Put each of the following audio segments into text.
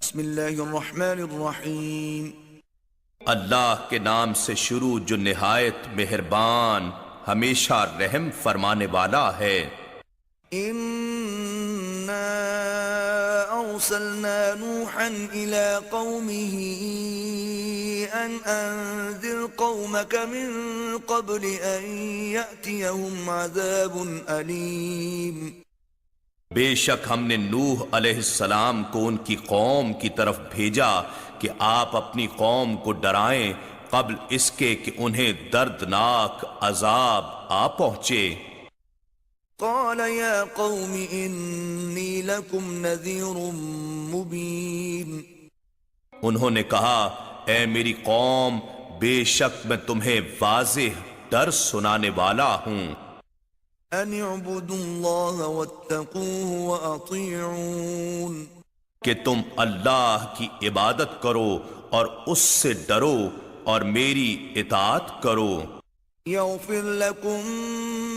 بسم اللہ الرحمن الرحیم۔ اللہ کے نام سے شروع جو نہایت مہربان ہمیشہ رحم فرمانے والا ہے۔ انا ارسلنا نوحا الى قومه ان انذر قومك من قبل ان يأتيهم عذاب علیم۔ بے شک ہم نے نوح علیہ السلام کو ان کی قوم کی طرف بھیجا کہ آپ اپنی قوم کو ڈرائیں قبل اس کے کہ انہیں دردناک عذاب آ پہنچے۔ قال يا قوم انی لکم نذیر مبین۔ انہوں نے کہا اے میری قوم بے شک میں تمہیں واضح ڈر سنانے والا ہوں۔ ان اعبدوا اللہ واتقوہ واطیعون۔ کہ تم اللہ کی عبادت کرو اور اس سے ڈرو اور میری اطاعت کرو۔ یغفر لکم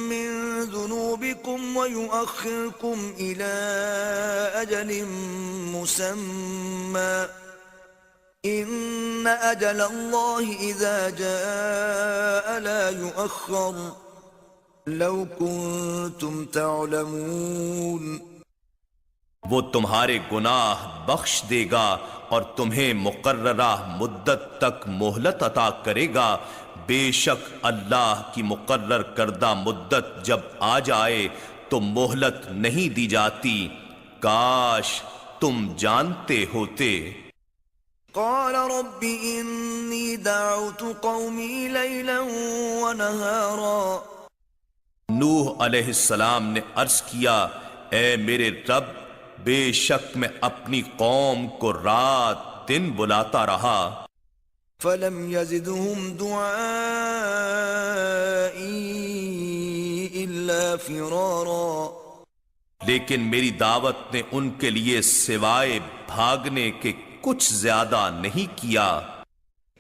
من ذنوبکم ویؤخرکم الى اجل مسمى ان اجل اللہ اذا جاء لا یؤخر لو کنتم تعلمون۔ وہ تمہارے گناہ بخش دے گا اور تمہیں مقررہ مدت تک مہلت عطا کرے گا۔ بے شک اللہ کی مقرر کردہ مدت جب آ جائے تو مہلت نہیں دی جاتی، کاش تم جانتے ہوتے۔ قال رب انی دعوت قومی لیلا ونہارا۔ نوح علیہ السلام نے عرض کیا اے میرے رب بے شک میں اپنی قوم کو رات دن بلاتا رہا، فلم یزدہم دعائی الا فرارا۔ لیکن میری دعوت نے ان کے لیے سوائے بھاگنے کے کچھ زیادہ نہیں کیا۔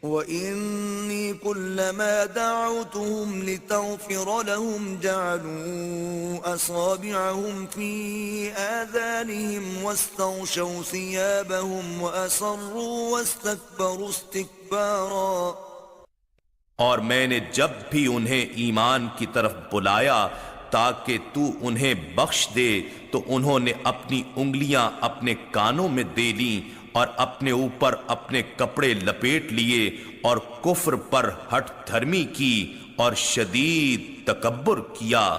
وَإِنِّي كُلَّمَا دَعَوْتُهُمْ لِتَغْفِرَ لَهُمْ جَعَلُوا أَصَابِعَهُمْ فِي آذَانِهِمْ وَاسْتَغْشَوْا ثِيَابَهُمْ وَأَصَرُّوا وَاسْتَكْبَرُوا اسْتِكْبَارًا۔ اور میں نے جب بھی انہیں ایمان کی طرف بلایا تاکہ تو انہیں بخش دے تو انہوں نے اپنی انگلیاں اپنے کانوں میں دے لیں اور اپنے اوپر اپنے کپڑے لپیٹ لیے اور کفر پر ہٹ دھرمی کی اور شدید تکبر کیا۔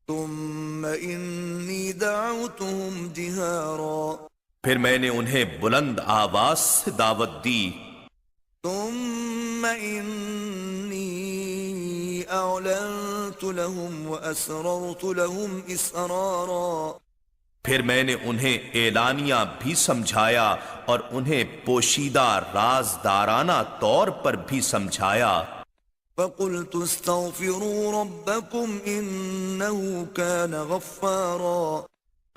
ثم انی دعوتهم جہارا۔ پھر میں نے انہیں بلند آواز سے دعوت دی۔ ثم انی اعلنت لهم واسررت لهم اسرارا۔ پھر میں نے انہیں اعلانیہ بھی سمجھایا اور انہیں پوشیدہ رازدارانہ طور پر بھی سمجھایا۔ فقلت استغفروا ربکم انه كان غفارا۔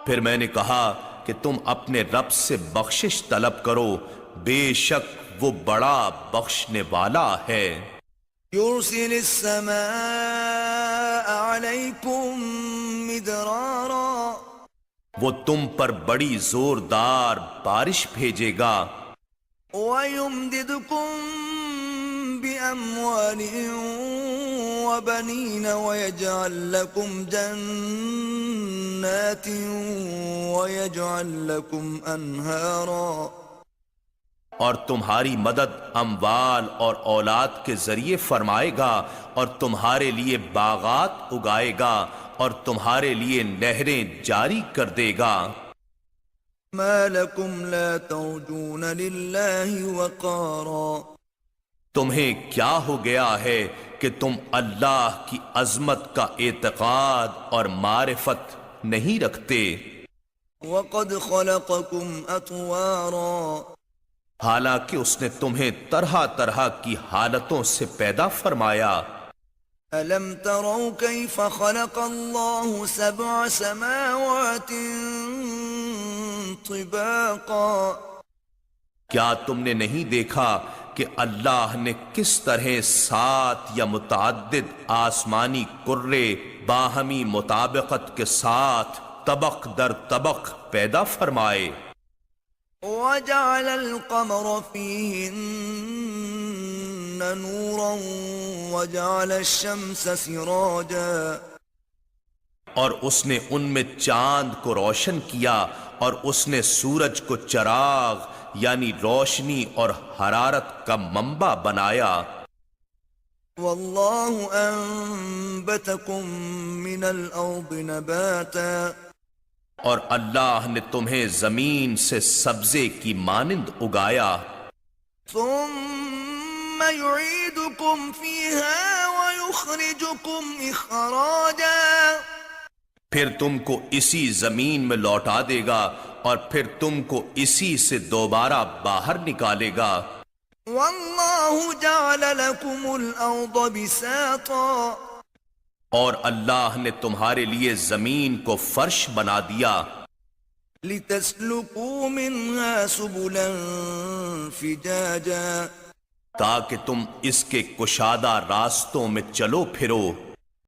پھر میں نے کہا کہ تم اپنے رب سے بخشش طلب کرو، بے شک وہ بڑا بخشنے والا ہے۔ یرسل السماء علیکم مدرارا۔ وہ تم پر بڑی زوردار بارش بھیجے گا۔ وَيُمْدِدْكُمْ بِأَمْوَالٍ وَبَنِينَ وَيَجْعَلْ لَكُمْ جَنَّاتٍ وَيَجْعَلْ لَكُمْ أَنْهَارًا۔ اور تمہاری مدد اموال اور اولاد کے ذریعے فرمائے گا اور تمہارے لیے باغات اگائے گا اور تمہارے لیے نہریں جاری کر دے گا۔ ما لکم لا ترجون للہ وقارا۔ تمہیں کیا ہو گیا ہے کہ تم اللہ کی عظمت کا اعتقاد اور معرفت نہیں رکھتے؟ وقد خلقکم اطوارا۔ حالانکہ اس نے تمہیں طرح طرح کی حالتوں سے پیدا فرمایا۔ أَلَمْ تَرَوْا كَيْفَ خَلَقَ اللَّهُ سَبْعَ سَمَاوَاتٍ طِبَاقًا۔ کیا تم نے نہیں دیکھا کہ اللہ نے کس طرح 7 یا متعدد آسمانی کرے باہمی مطابقت کے ساتھ طبق در طبق پیدا فرمائے؟ وجعل القمر فيهن نورا وجعل الشمس سراجا اور اس نے ان میں چاند کو روشن کیا اور اس نے سورج کو چراغ یعنی روشنی اور حرارت کا منبع بنایا والله أنبتكم من الأرض نباتا اور اللہ نے تمہیں زمین سے سبزے کی مانند اگایا ثم يعيدكم فيها ويخرجكم إخراجا پھر تم کو اسی زمین میں لوٹا دے گا اور پھر تم کو اسی سے دوبارہ باہر نکالے گا والله جعل لكم الأرض بساطا اور اللہ نے تمہارے لیے زمین کو فرش بنا دیا لتسلكوا منها سبلا فجاجا تاکہ تم اس کے کشادہ راستوں میں چلو پھرو